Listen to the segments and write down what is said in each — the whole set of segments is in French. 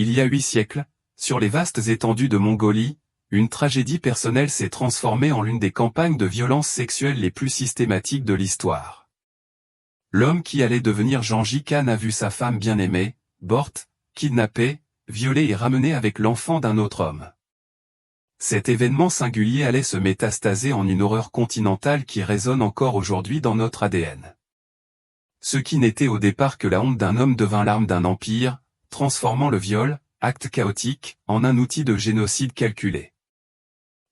Il y a 8 siècles, sur les vastes étendues de Mongolie, une tragédie personnelle s'est transformée en l'une des campagnes de violence sexuelle les plus systématiques de l'histoire. L'homme qui allait devenir Gengis Khan a vu sa femme bien-aimée, Bort, kidnappée, violée et ramenée avec l'enfant d'un autre homme. Cet événement singulier allait se métastaser en une horreur continentale qui résonne encore aujourd'hui dans notre ADN. Ce qui n'était au départ que la honte d'un homme devint l'arme d'un empire, transformant le viol, acte chaotique, en un outil de génocide calculé.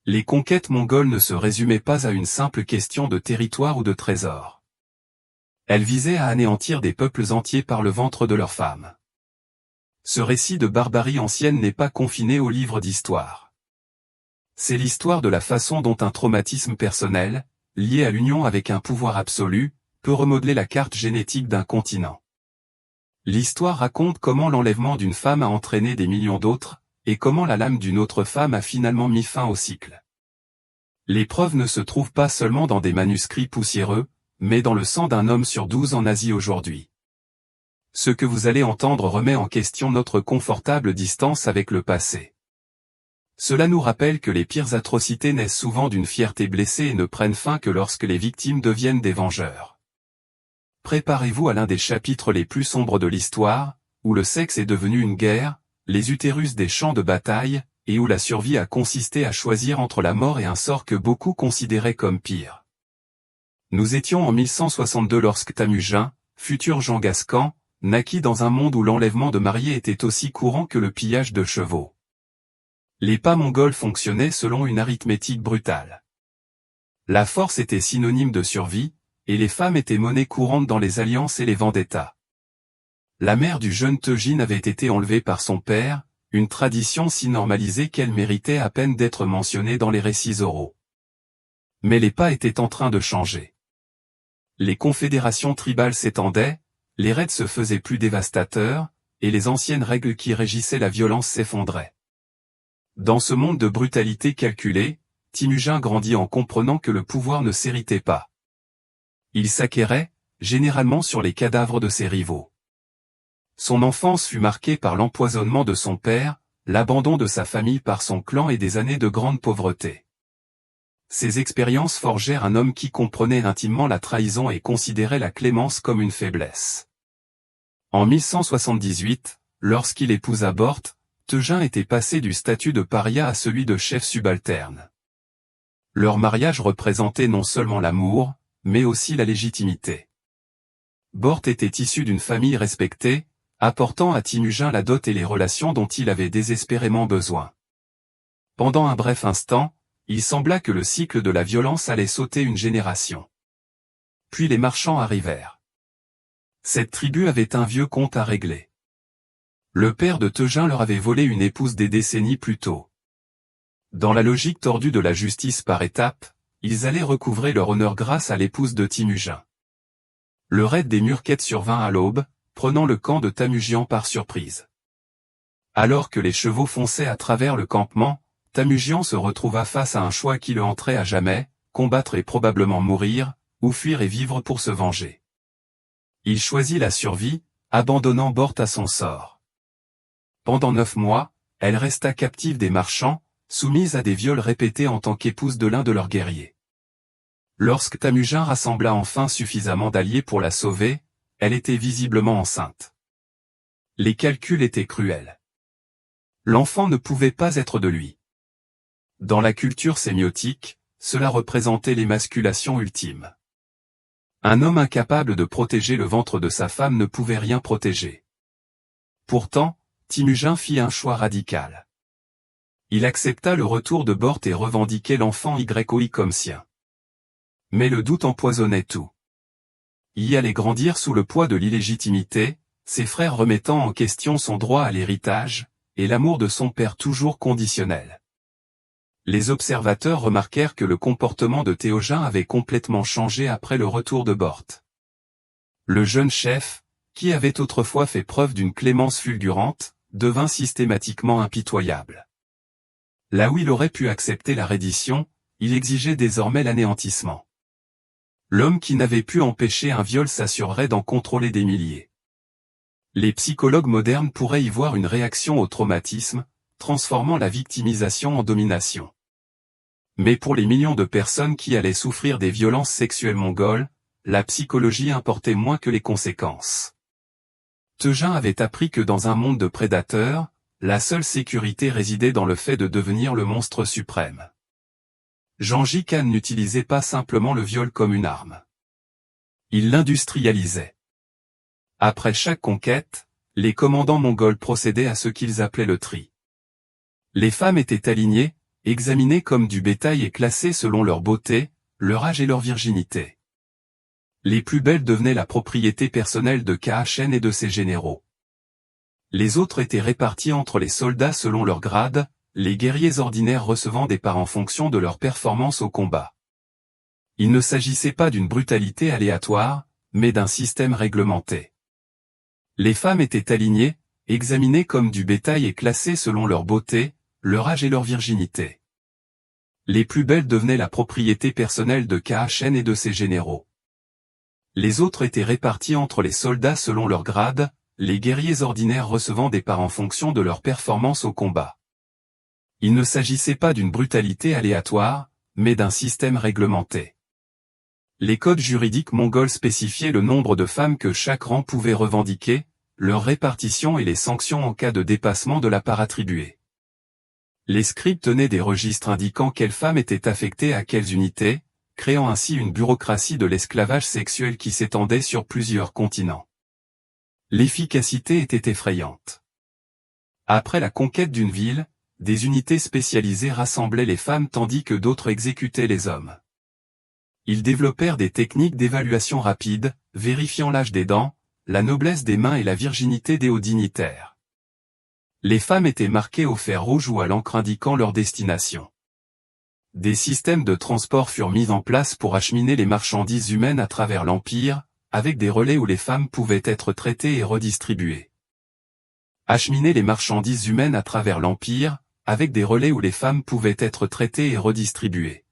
Les conquêtes mongoles ne se résumaient pas à une simple question de territoire ou de trésor. Elles visaient à anéantir des peuples entiers par le ventre de leurs femmes. Ce récit de barbarie ancienne n'est pas confiné aux livres d'histoire. C'est l'histoire de la façon dont un traumatisme personnel, lié à l'union avec un pouvoir absolu, peut remodeler la carte génétique d'un continent. L'histoire raconte comment l'enlèvement d'une femme a entraîné des millions d'autres, et comment la lame d'une autre femme a finalement mis fin au cycle. Les preuves ne se trouvent pas seulement dans des manuscrits poussiéreux, mais dans le sang d'un homme sur 12 en Asie aujourd'hui. Ce que vous allez entendre remet en question notre confortable distance avec le passé. Cela nous rappelle que les pires atrocités naissent souvent d'une fierté blessée et ne prennent fin que lorsque les victimes deviennent des vengeurs. Préparez-vous à l'un des chapitres les plus sombres de l'histoire, où le sexe est devenu une guerre, les utérus des champs de bataille, et où la survie a consisté à choisir entre la mort et un sort que beaucoup considéraient comme pire. Nous étions en 1162 lorsque Temujin, futur Genghis Khan, naquit dans un monde où l'enlèvement de mariés était aussi courant que le pillage de chevaux. Les pas mongols fonctionnaient selon une arithmétique brutale. La force était synonyme de survie, et les femmes étaient monnaie courante dans les alliances et les vendettas. La mère du jeune Tejin avait été enlevée par son père, une tradition si normalisée qu'elle méritait à peine d'être mentionnée dans les récits oraux. Mais les pas étaient en train de changer. Les confédérations tribales s'étendaient, les raids se faisaient plus dévastateurs, et les anciennes règles qui régissaient la violence s'effondraient. Dans ce monde de brutalité calculée, Temujin grandit en comprenant que le pouvoir ne s'héritait pas. Il s'acquérait, généralement sur les cadavres de ses rivaux. Son enfance fut marquée par l'empoisonnement de son père, l'abandon de sa famille par son clan et des années de grande pauvreté. Ces expériences forgèrent un homme qui comprenait intimement la trahison et considérait la clémence comme une faiblesse. En 1178, lorsqu'il épousa Bort, Tejin était passé du statut de paria à celui de chef subalterne. Leur mariage représentait non seulement l'amour, mais aussi la légitimité. Bort était issu d'une famille respectée, apportant à Temujin la dot et les relations dont il avait désespérément besoin. Pendant un bref instant, il sembla que le cycle de la violence allait sauter une génération. Puis les marchands arrivèrent. Cette tribu avait un vieux compte à régler. Le père de Tejin leur avait volé une épouse des décennies plus tôt. Dans la logique tordue de la justice par étapes, ils allaient recouvrer leur honneur grâce à l'épouse de Temujin. Le raid des Murkettes survint à l'aube, prenant le camp de Temujin par surprise. Alors que les chevaux fonçaient à travers le campement, Temujin se retrouva face à un choix qui le hanterait à jamais, combattre et probablement mourir, ou fuir et vivre pour se venger. Il choisit la survie, abandonnant Bort à son sort. Pendant 9 mois, elle resta captive des marchands, soumise à des viols répétés en tant qu'épouse de l'un de leurs guerriers. Lorsque Temujin rassembla enfin suffisamment d'alliés pour la sauver, elle était visiblement enceinte. Les calculs étaient cruels. L'enfant ne pouvait pas être de lui. Dans la culture sémiotique, cela représentait l'émasculation ultime. Un homme incapable de protéger le ventre de sa femme ne pouvait rien protéger. Pourtant, Temujin fit un choix radical. Il accepta le retour de Bort et revendiquait l'enfant YOI comme sien. Mais le doute empoisonnait tout. Y allait grandir sous le poids de l'illégitimité, ses frères remettant en question son droit à l'héritage, et l'amour de son père toujours conditionnel. Les observateurs remarquèrent que le comportement de Théogin avait complètement changé après le retour de Bort. Le jeune chef, qui avait autrefois fait preuve d'une clémence fulgurante, devint systématiquement impitoyable. Là où il aurait pu accepter la reddition, il exigeait désormais l'anéantissement. L'homme qui n'avait pu empêcher un viol s'assurerait d'en contrôler des milliers. Les psychologues modernes pourraient y voir une réaction au traumatisme, transformant la victimisation en domination. Mais pour les millions de personnes qui allaient souffrir des violences sexuelles mongoles, la psychologie importait moins que les conséquences. Tejin avait appris que dans un monde de prédateurs, la seule sécurité résidait dans le fait de devenir le monstre suprême. Gengis Khan n'utilisait pas simplement le viol comme une arme. Il l'industrialisait. Après chaque conquête, les commandants mongols procédaient à ce qu'ils appelaient le tri. Les femmes étaient alignées, examinées comme du bétail et classées selon leur beauté, leur âge et leur virginité. Les plus belles devenaient la propriété personnelle de Kha-Chen et de ses généraux. Les autres étaient répartis entre les soldats selon leur grade, les guerriers ordinaires recevant des parts en fonction de leur performance au combat. Il ne s'agissait pas d'une brutalité aléatoire, mais d'un système réglementé. Les femmes étaient alignées, examinées comme du bétail et classées selon leur beauté, leur âge et leur virginité. Les plus belles devenaient la propriété personnelle de Kha-Chen et de ses généraux. Les autres étaient répartis entre les soldats selon leur grade, les guerriers ordinaires recevant des parts en fonction de leur performance au combat. Il ne s'agissait pas d'une brutalité aléatoire, mais d'un système réglementé. Les codes juridiques mongols spécifiaient le nombre de femmes que chaque rang pouvait revendiquer, leur répartition et les sanctions en cas de dépassement de la part attribuée. Les scribes tenaient des registres indiquant quelles femmes étaient affectées à quelles unités, créant ainsi une bureaucratie de l'esclavage sexuel qui s'étendait sur plusieurs continents. L'efficacité était effrayante. Après la conquête d'une ville, des unités spécialisées rassemblaient les femmes tandis que d'autres exécutaient les hommes. Ils développèrent des techniques d'évaluation rapide, vérifiant l'âge des dents, la noblesse des mains et la virginité des hauts dignitaires. Les femmes étaient marquées au fer rouge ou à l'encre indiquant leur destination. Des systèmes de transport furent mis en place pour acheminer les marchandises humaines à travers l'Empire, avec des relais où les femmes pouvaient être traitées et redistribuées. Acheminer les marchandises humaines à travers l'Empire, avec des relais où les femmes pouvaient être traitées et redistribuées.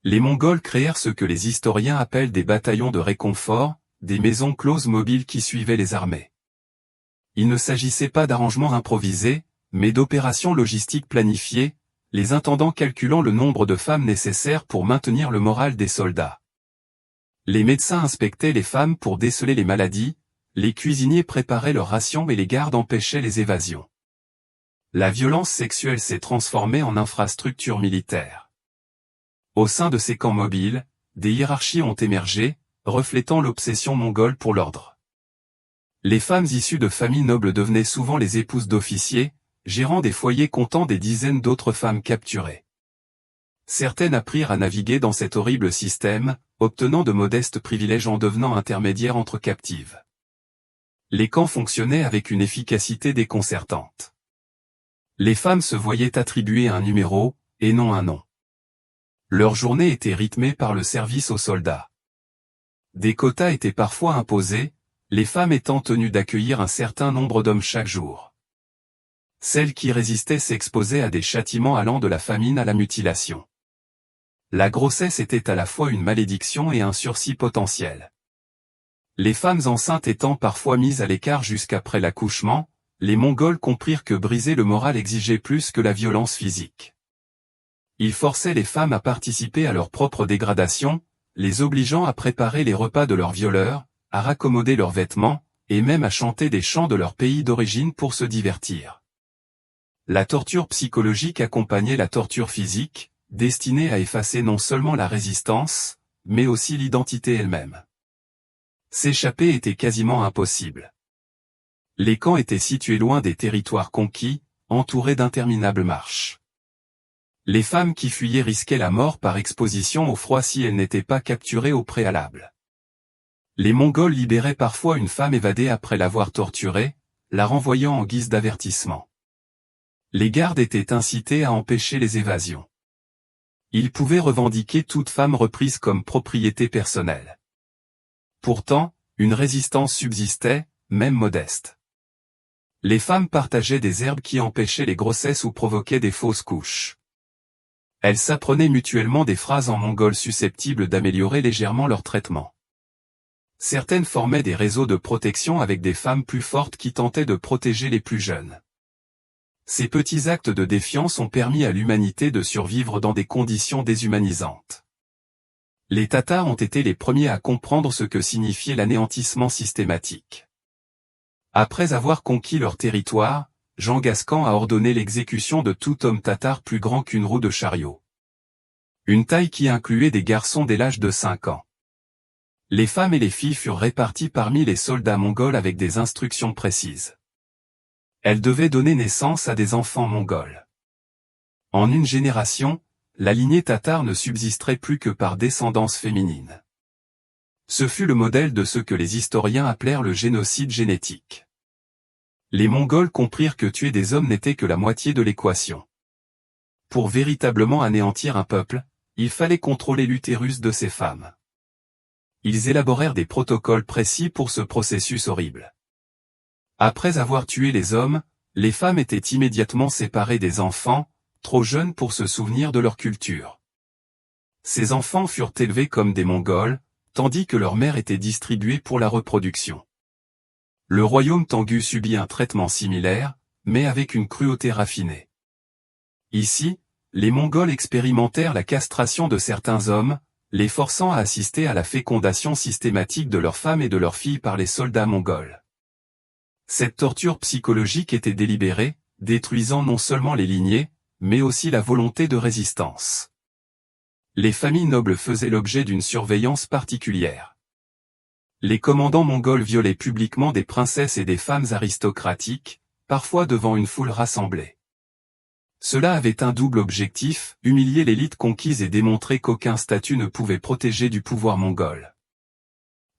Les Mongols créèrent ce que les historiens appellent des bataillons de réconfort, des maisons closes mobiles qui suivaient les armées. Il ne s'agissait pas d'arrangements improvisés, mais d'opérations logistiques planifiées, les intendants calculant le nombre de femmes nécessaires pour maintenir le moral des soldats. Les médecins inspectaient les femmes pour déceler les maladies, les cuisiniers préparaient leurs rations et les gardes empêchaient les évasions. La violence sexuelle s'est transformée en infrastructure militaire. Au sein de ces camps mobiles, des hiérarchies ont émergé, reflétant l'obsession mongole pour l'ordre. Les femmes issues de familles nobles devenaient souvent les épouses d'officiers, gérant des foyers comptant des dizaines d'autres femmes capturées. Certaines apprirent à naviguer dans cet horrible système, obtenant de modestes privilèges en devenant intermédiaires entre captives. Les camps fonctionnaient avec une efficacité déconcertante. Les femmes se voyaient attribuer un numéro, et non un nom. Leur journée était rythmée par le service aux soldats. Des quotas étaient parfois imposés, les femmes étant tenues d'accueillir un certain nombre d'hommes chaque jour. Celles qui résistaient s'exposaient à des châtiments allant de la famine à la mutilation. La grossesse était à la fois une malédiction et un sursis potentiel. Les femmes enceintes étant parfois mises à l'écart jusqu'après l'accouchement, les Mongols comprirent que briser le moral exigeait plus que la violence physique. Ils forçaient les femmes à participer à leur propre dégradation, les obligeant à préparer les repas de leurs violeurs, à raccommoder leurs vêtements, et même à chanter des chants de leur pays d'origine pour se divertir. La torture psychologique accompagnait la torture physique, destinée à effacer non seulement la résistance, mais aussi l'identité elle-même. S'échapper était quasiment impossible. Les camps étaient situés loin des territoires conquis, entourés d'interminables marches. Les femmes qui fuyaient risquaient la mort par exposition au froid si elles n'étaient pas capturées au préalable. Les Mongols libéraient parfois une femme évadée après l'avoir torturée, la renvoyant en guise d'avertissement. Les gardes étaient incités à empêcher les évasions. Ils pouvaient revendiquer toute femme reprise comme propriété personnelle. Pourtant, une résistance subsistait, même modeste. Les femmes partageaient des herbes qui empêchaient les grossesses ou provoquaient des fausses couches. Elles s'apprenaient mutuellement des phrases en mongol susceptibles d'améliorer légèrement leur traitement. Certaines formaient des réseaux de protection avec des femmes plus fortes qui tentaient de protéger les plus jeunes. Ces petits actes de défiance ont permis à l'humanité de survivre dans des conditions déshumanisantes. Les Tatars ont été les premiers à comprendre ce que signifiait l'anéantissement systématique. Après avoir conquis leur territoire, Jean Gascan a ordonné l'exécution de tout homme tatar plus grand qu'une roue de chariot. Une taille qui incluait des garçons dès l'âge de 5 ans. Les femmes et les filles furent réparties parmi les soldats mongols avec des instructions précises. Elles devaient donner naissance à des enfants mongols. En une génération, la lignée tatare ne subsisterait plus que par descendance féminine. Ce fut le modèle de ce que les historiens appelèrent le génocide génétique. Les Mongols comprirent que tuer des hommes n'était que la moitié de l'équation. Pour véritablement anéantir un peuple, il fallait contrôler l'utérus de ces femmes. Ils élaborèrent des protocoles précis pour ce processus horrible. Après avoir tué les hommes, les femmes étaient immédiatement séparées des enfants, trop jeunes pour se souvenir de leur culture. Ces enfants furent élevés comme des Mongols, tandis que leurs mères étaient distribuées pour la reproduction. Le royaume Tengu subit un traitement similaire, mais avec une cruauté raffinée. Ici, les Mongols expérimentèrent la castration de certains hommes, les forçant à assister à la fécondation systématique de leurs femmes et de leurs filles par les soldats mongols. Cette torture psychologique était délibérée, détruisant non seulement les lignées, mais aussi la volonté de résistance. Les familles nobles faisaient l'objet d'une surveillance particulière. Les commandants mongols violaient publiquement des princesses et des femmes aristocratiques, parfois devant une foule rassemblée. Cela avait un double objectif, humilier l'élite conquise et démontrer qu'aucun statut ne pouvait protéger du pouvoir mongol.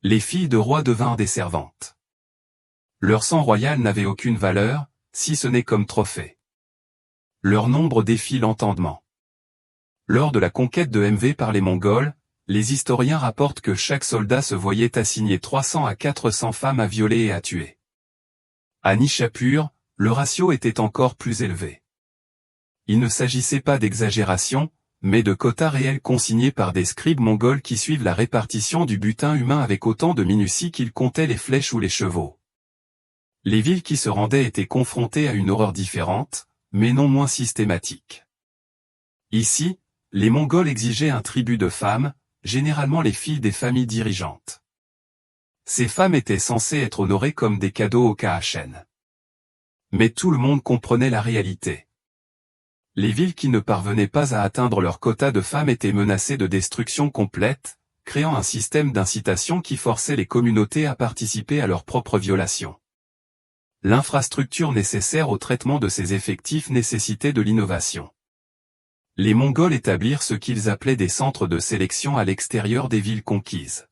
Les filles de rois devinrent des servantes. Leur sang royal n'avait aucune valeur, si ce n'est comme trophée. Leur nombre défie l'entendement. Lors de la conquête de MV par les Mongols, les historiens rapportent que chaque soldat se voyait assigner 300 à 400 femmes à violer et à tuer. À Nishapur, le ratio était encore plus élevé. Il ne s'agissait pas d'exagération, mais de quotas réels consignés par des scribes mongols qui suivent la répartition du butin humain avec autant de minutie qu'ils comptaient les flèches ou les chevaux. Les villes qui se rendaient étaient confrontées à une horreur différente, mais non moins systématique. Ici, les Mongols exigeaient un tribut de femmes, généralement les filles des familles dirigeantes. Ces femmes étaient censées être honorées comme des cadeaux au Kaachen. Mais tout le monde comprenait la réalité. Les villes qui ne parvenaient pas à atteindre leur quota de femmes étaient menacées de destruction complète, créant un système d'incitation qui forçait les communautés à participer à leurs propres violations. L'infrastructure nécessaire au traitement de ces effectifs nécessitait de l'innovation. Les Mongols établirent ce qu'ils appelaient des centres de sélection à l'extérieur des villes conquises.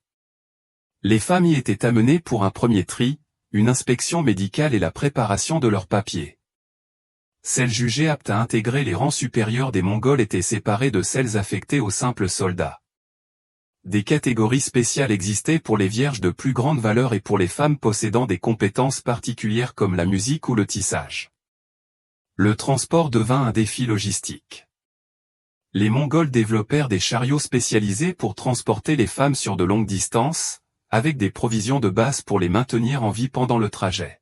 Les femmes y étaient amenées pour un premier tri, une inspection médicale et la préparation de leurs papiers. Celles jugées aptes à intégrer les rangs supérieurs des Mongols étaient séparées de celles affectées aux simples soldats. Des catégories spéciales existaient pour les vierges de plus grande valeur et pour les femmes possédant des compétences particulières comme la musique ou le tissage. Le transport devint un défi logistique. Les Mongols développèrent des chariots spécialisés pour transporter les femmes sur de longues distances, avec des provisions de base pour les maintenir en vie pendant le trajet.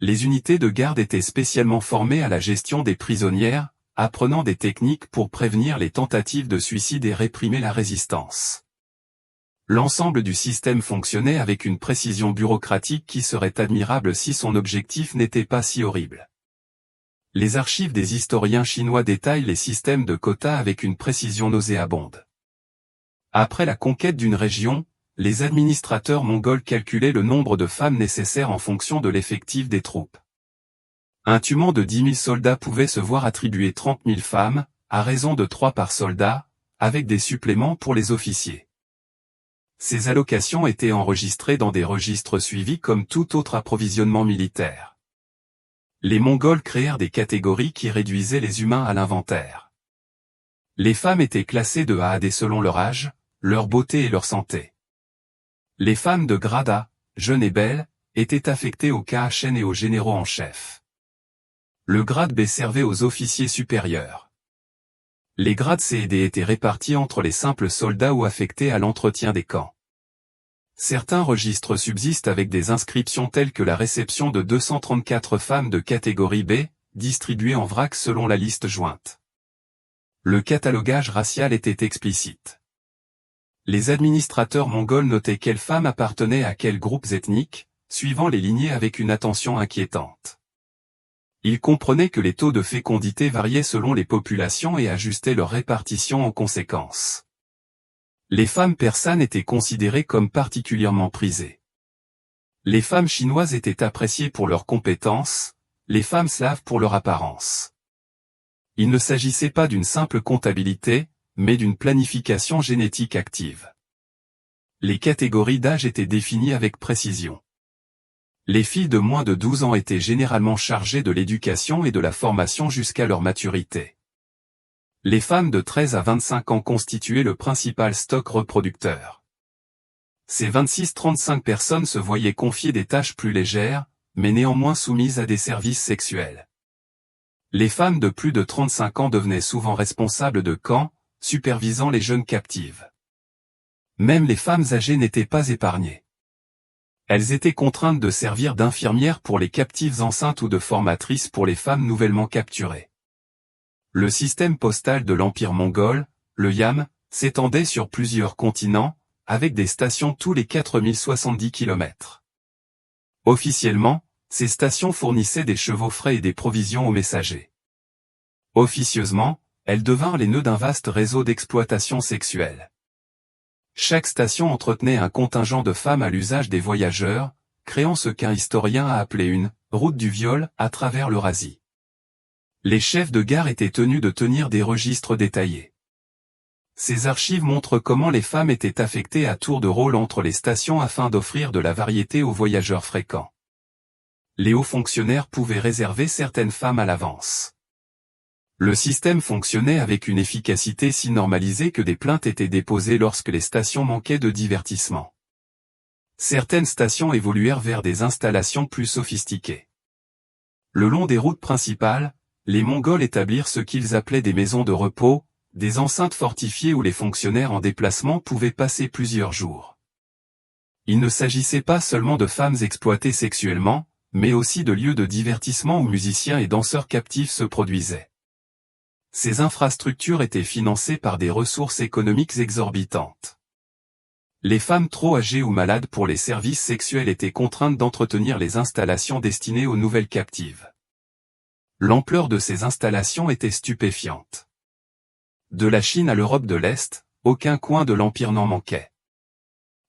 Les unités de garde étaient spécialement formées à la gestion des prisonnières, apprenant des techniques pour prévenir les tentatives de suicide et réprimer la résistance. L'ensemble du système fonctionnait avec une précision bureaucratique qui serait admirable si son objectif n'était pas si horrible. Les archives des historiens chinois détaillent les systèmes de quotas avec une précision nauséabonde. Après la conquête d'une région, les administrateurs mongols calculaient le nombre de femmes nécessaires en fonction de l'effectif des troupes. Un tuement de 10 000 soldats pouvait se voir attribuer 30 000 femmes, à raison de 3 par soldat, avec des suppléments pour les officiers. Ces allocations étaient enregistrées dans des registres suivis comme tout autre approvisionnement militaire. Les Mongols créèrent des catégories qui réduisaient les humains à l'inventaire. Les femmes étaient classées de A à D selon leur âge, leur beauté et leur santé. Les femmes de grade A, jeunes et belles, étaient affectées au Kaachen et aux généraux en chef. Le grade B servait aux officiers supérieurs. Les grades C et D étaient répartis entre les simples soldats ou affectés à l'entretien des camps. Certains registres subsistent avec des inscriptions telles que la réception de 234 femmes de catégorie B, distribuées en vrac selon la liste jointe. Le catalogage racial était explicite. Les administrateurs mongols notaient quelles femmes appartenaient à quels groupes ethniques, suivant les lignées avec une attention inquiétante. Ils comprenaient que les taux de fécondité variaient selon les populations et ajustaient leur répartition en conséquence. Les femmes persanes étaient considérées comme particulièrement prisées. Les femmes chinoises étaient appréciées pour leurs compétences, les femmes slaves pour leur apparence. Il ne s'agissait pas d'une simple comptabilité, mais d'une planification génétique active. Les catégories d'âge étaient définies avec précision. Les filles de moins de 12 ans étaient généralement chargées de l'éducation et de la formation jusqu'à leur maturité. Les femmes de 13 à 25 ans constituaient le principal stock reproducteur. Ces 26-35 personnes se voyaient confier des tâches plus légères, mais néanmoins soumises à des services sexuels. Les femmes de plus de 35 ans devenaient souvent responsables de camps, supervisant les jeunes captives. Même les femmes âgées n'étaient pas épargnées. Elles étaient contraintes de servir d'infirmières pour les captives enceintes ou de formatrices pour les femmes nouvellement capturées. Le système postal de l'Empire mongol, le YAM, s'étendait sur plusieurs continents, avec des stations tous les 4070 km. Officiellement, ces stations fournissaient des chevaux frais et des provisions aux messagers. Officieusement, elles devinrent les nœuds d'un vaste réseau d'exploitation sexuelle. Chaque station entretenait un contingent de femmes à l'usage des voyageurs, créant ce qu'un historien a appelé une « route du viol » à travers l'Eurasie. Les chefs de gare étaient tenus de tenir des registres détaillés. Ces archives montrent comment les femmes étaient affectées à tour de rôle entre les stations afin d'offrir de la variété aux voyageurs fréquents. Les hauts fonctionnaires pouvaient réserver certaines femmes à l'avance. Le système fonctionnait avec une efficacité si normalisée que des plaintes étaient déposées lorsque les stations manquaient de divertissement. Certaines stations évoluèrent vers des installations plus sophistiquées. Le long des routes principales, les Mongols établirent ce qu'ils appelaient des maisons de repos, des enceintes fortifiées où les fonctionnaires en déplacement pouvaient passer plusieurs jours. Il ne s'agissait pas seulement de femmes exploitées sexuellement, mais aussi de lieux de divertissement où musiciens et danseurs captifs se produisaient. Ces infrastructures étaient financées par des ressources économiques exorbitantes. Les femmes trop âgées ou malades pour les services sexuels étaient contraintes d'entretenir les installations destinées aux nouvelles captives. L'ampleur de ces installations était stupéfiante. De la Chine à l'Europe de l'Est, aucun coin de l'Empire n'en manquait.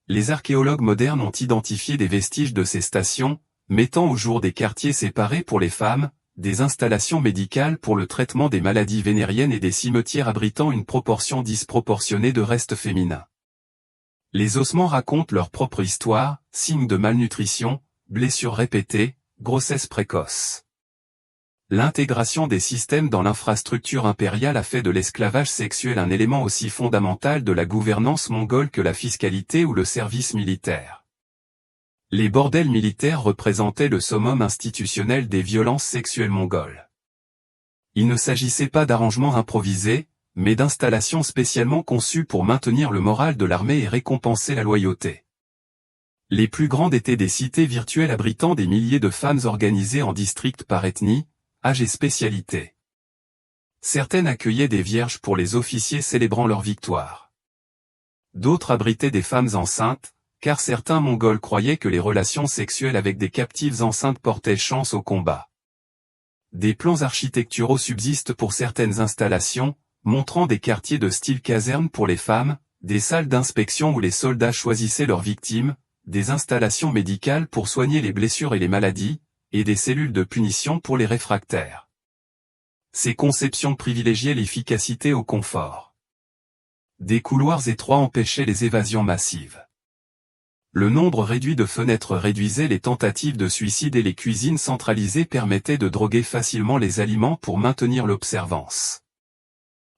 Les archéologues modernes ont identifié des vestiges de ces stations, mettant au jour des quartiers séparés pour les femmes, des installations médicales pour le traitement des maladies vénériennes et des cimetières abritant une proportion disproportionnée de restes féminins. Les ossements racontent leur propre histoire, signes de malnutrition, blessures répétées, grossesse précoce. L'intégration des systèmes dans l'infrastructure impériale a fait de l'esclavage sexuel un élément aussi fondamental de la gouvernance mongole que la fiscalité ou le service militaire. Les bordels militaires représentaient le summum institutionnel des violences sexuelles mongoles. Il ne s'agissait pas d'arrangements improvisés, mais d'installations spécialement conçues pour maintenir le moral de l'armée et récompenser la loyauté. Les plus grandes étaient des cités virtuelles abritant des milliers de femmes organisées en districts par ethnie, âge et spécialité. Certaines accueillaient des vierges pour les officiers célébrant leur victoire. D'autres abritaient des femmes enceintes, car certains Mongols croyaient que les relations sexuelles avec des captives enceintes portaient chance au combat. Des plans architecturaux subsistent pour certaines installations, montrant des quartiers de style caserne pour les femmes, des salles d'inspection où les soldats choisissaient leurs victimes, des installations médicales pour soigner les blessures et les maladies, et des cellules de punition pour les réfractaires. Ces conceptions privilégiaient l'efficacité au confort. Des couloirs étroits empêchaient les évasions massives. Le nombre réduit de fenêtres réduisait les tentatives de suicide et les cuisines centralisées permettaient de droguer facilement les aliments pour maintenir l'observance.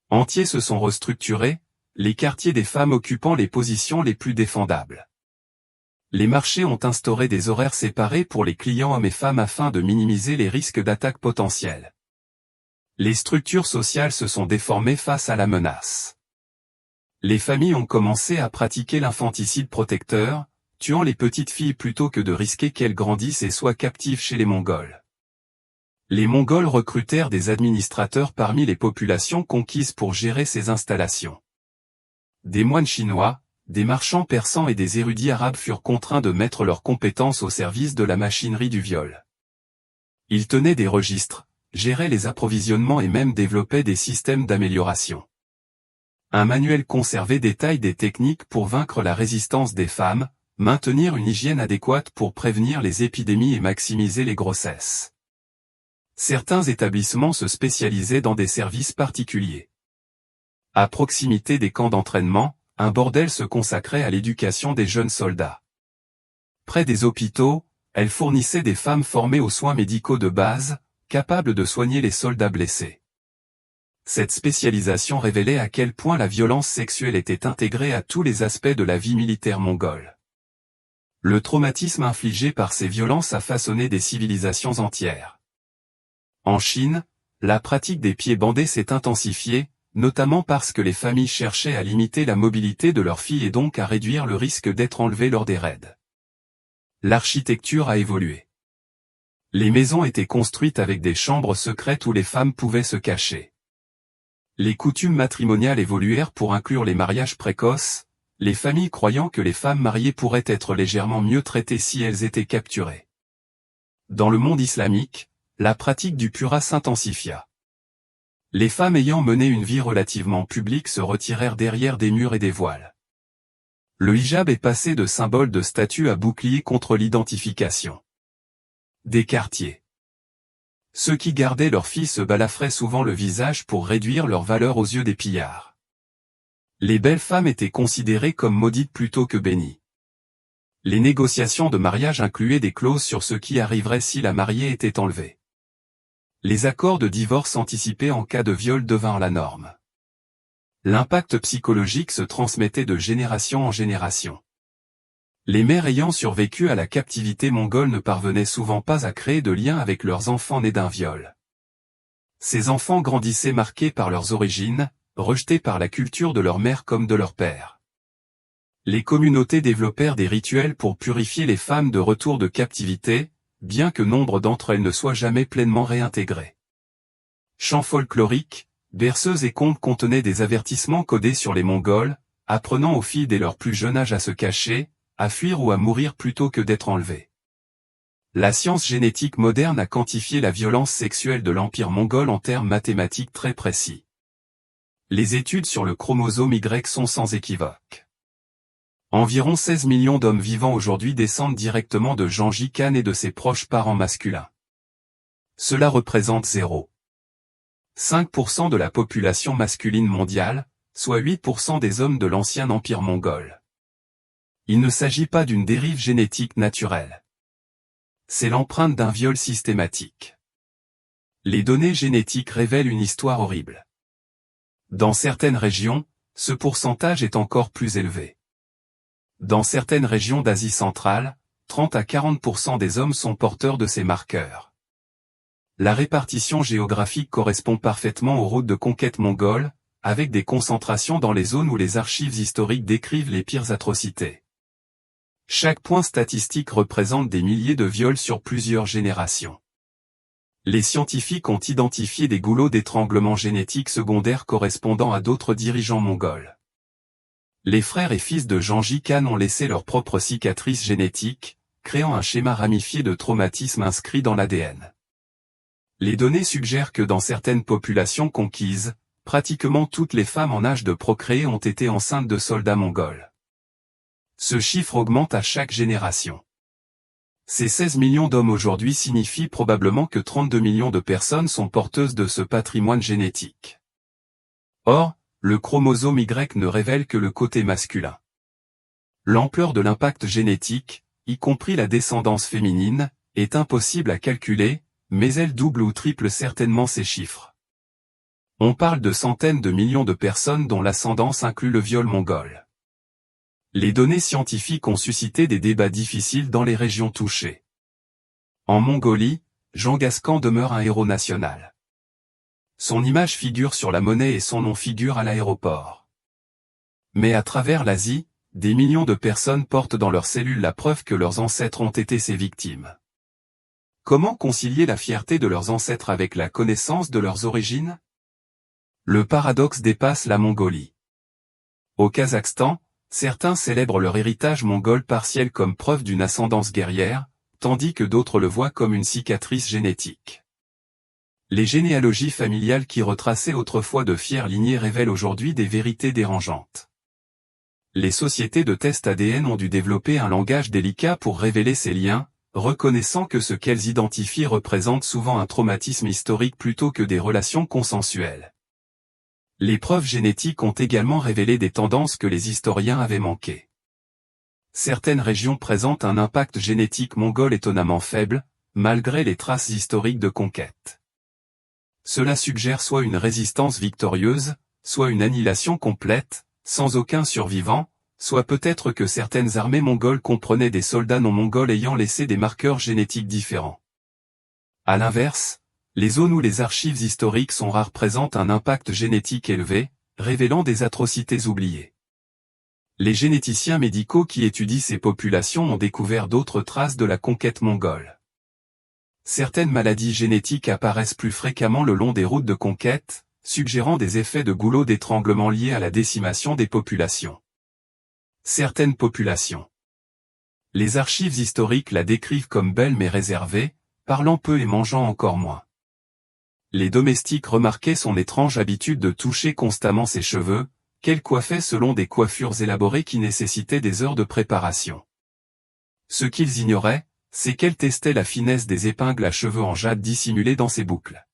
Entiers se sont restructurés, les quartiers des femmes occupant les positions les plus défendables. Les marchés ont instauré des horaires séparés pour les clients hommes et femmes afin de minimiser les risques d'attaques potentielles. Les structures sociales se sont déformées face à la menace. Les familles ont commencé à pratiquer l'infanticide protecteur, tuant les petites filles plutôt que de risquer qu'elles grandissent et soient captives chez les Mongols. Les Mongols recrutèrent des administrateurs parmi les populations conquises pour gérer ces installations. Des moines chinois, des marchands persans et des érudits arabes furent contraints de mettre leurs compétences au service de la machinerie du viol. Ils tenaient des registres, géraient les approvisionnements et même développaient des systèmes d'amélioration. Un manuel conservait détaille des techniques pour vaincre la résistance des femmes, maintenir une hygiène adéquate pour prévenir les épidémies et maximiser les grossesses. Certains établissements se spécialisaient dans des services particuliers. À proximité des camps d'entraînement, un bordel se consacrait à l'éducation des jeunes soldats. Près des hôpitaux, elle fournissait des femmes formées aux soins médicaux de base, capables de soigner les soldats blessés. Cette spécialisation révélait à quel point la violence sexuelle était intégrée à tous les aspects de la vie militaire mongole. Le traumatisme infligé par ces violences a façonné des civilisations entières. En Chine, la pratique des pieds bandés s'est intensifiée, notamment parce que les familles cherchaient à limiter la mobilité de leurs filles et donc à réduire le risque d'être enlevées lors des raids. L'architecture a évolué. Les maisons étaient construites avec des chambres secrètes où les femmes pouvaient se cacher. Les coutumes matrimoniales évoluèrent pour inclure les mariages précoces, les familles croyant que les femmes mariées pourraient être légèrement mieux traitées si elles étaient capturées. Dans le monde islamique, la pratique du purat s'intensifia. Les femmes ayant mené une vie relativement publique se retirèrent derrière des murs et des voiles. Le hijab est passé de symbole de statut à bouclier contre l'identification. Des quartiers. Ceux qui gardaient leurs filles se balafraient souvent le visage pour réduire leur valeur aux yeux des pillards. Les belles femmes étaient considérées comme maudites plutôt que bénies. Les négociations de mariage incluaient des clauses sur ce qui arriverait si la mariée était enlevée. Les accords de divorce anticipés en cas de viol devinrent la norme. L'impact psychologique se transmettait de génération en génération. Les mères ayant survécu à la captivité mongole ne parvenaient souvent pas à créer de lien avec leurs enfants nés d'un viol. Ces enfants grandissaient marqués par leurs origines, rejetés par la culture de leur mère comme de leur père. Les communautés développèrent des rituels pour purifier les femmes de retour de captivité, bien que nombre d'entre elles ne soient jamais pleinement réintégrées. Chants folkloriques, berceuses et contes contenaient des avertissements codés sur les Mongols, apprenant aux filles dès leur plus jeune âge à se cacher, à fuir ou à mourir plutôt que d'être enlevées. La science génétique moderne a quantifié la violence sexuelle de l'Empire mongol en termes mathématiques très précis. Les études sur le chromosome Y sont sans équivoque. Environ 16 millions d'hommes vivants aujourd'hui descendent directement de Gengis Khan et de ses proches parents masculins. Cela représente 0,5% de la population masculine mondiale, soit 8% des hommes de l'ancien empire mongol. Il ne s'agit pas d'une dérive génétique naturelle. C'est l'empreinte d'un viol systématique. Les données génétiques révèlent une histoire horrible. Dans certaines régions, ce pourcentage est encore plus élevé. Dans certaines régions d'Asie centrale, 30 à 40% des hommes sont porteurs de ces marqueurs. La répartition géographique correspond parfaitement aux routes de conquête mongoles, avec des concentrations dans les zones où les archives historiques décrivent les pires atrocités. Chaque point statistique représente des milliers de viols sur plusieurs générations. Les scientifiques ont identifié des goulots d'étranglement génétique secondaires correspondant à d'autres dirigeants mongols. Les frères et fils de Gengis Khan ont laissé leurs propres cicatrices génétiques, créant un schéma ramifié de traumatismes inscrits dans l'ADN. Les données suggèrent que dans certaines populations conquises, pratiquement toutes les femmes en âge de procréer ont été enceintes de soldats mongols. Ce chiffre augmente à chaque génération. Ces 16 millions d'hommes aujourd'hui signifient probablement que 32 millions de personnes sont porteuses de ce patrimoine génétique. Or, le chromosome Y ne révèle que le côté masculin. L'ampleur de l'impact génétique, y compris la descendance féminine, est impossible à calculer, mais elle double ou triple certainement ces chiffres. On parle de centaines de millions de personnes dont l'ascendance inclut le viol mongol. Les données scientifiques ont suscité des débats difficiles dans les régions touchées. En Mongolie, Genghis Khan demeure un héros national. Son image figure sur la monnaie et son nom figure à l'aéroport. Mais à travers l'Asie, des millions de personnes portent dans leurs cellules la preuve que leurs ancêtres ont été ces victimes. Comment concilier la fierté de leurs ancêtres avec la connaissance de leurs origines? Le paradoxe dépasse la Mongolie. Au Kazakhstan, certains célèbrent leur héritage mongol partiel comme preuve d'une ascendance guerrière, tandis que d'autres le voient comme une cicatrice génétique. Les généalogies familiales qui retraçaient autrefois de fières lignées révèlent aujourd'hui des vérités dérangeantes. Les sociétés de tests ADN ont dû développer un langage délicat pour révéler ces liens, reconnaissant que ce qu'elles identifient représente souvent un traumatisme historique plutôt que des relations consensuelles. Les preuves génétiques ont également révélé des tendances que les historiens avaient manquées. Certaines régions présentent un impact génétique mongol étonnamment faible, malgré les traces historiques de conquête. Cela suggère soit une résistance victorieuse, soit une annihilation complète, sans aucun survivant, soit peut-être que certaines armées mongoles comprenaient des soldats non mongols ayant laissé des marqueurs génétiques différents. À l'inverse, les zones où les archives historiques sont rares présentent un impact génétique élevé, révélant des atrocités oubliées. Les généticiens médicaux qui étudient ces populations ont découvert d'autres traces de la conquête mongole. Certaines maladies génétiques apparaissent plus fréquemment le long des routes de conquête, suggérant des effets de goulot d'étranglement liés à la décimation des populations. Certaines populations. Les archives historiques la décrivent comme belle mais réservée, parlant peu et mangeant encore moins. Les domestiques remarquaient son étrange habitude de toucher constamment ses cheveux, qu'elle coiffait selon des coiffures élaborées qui nécessitaient des heures de préparation. Ce qu'ils ignoraient, c'est qu'elle testait la finesse des épingles à cheveux en jade dissimulées dans ses boucles.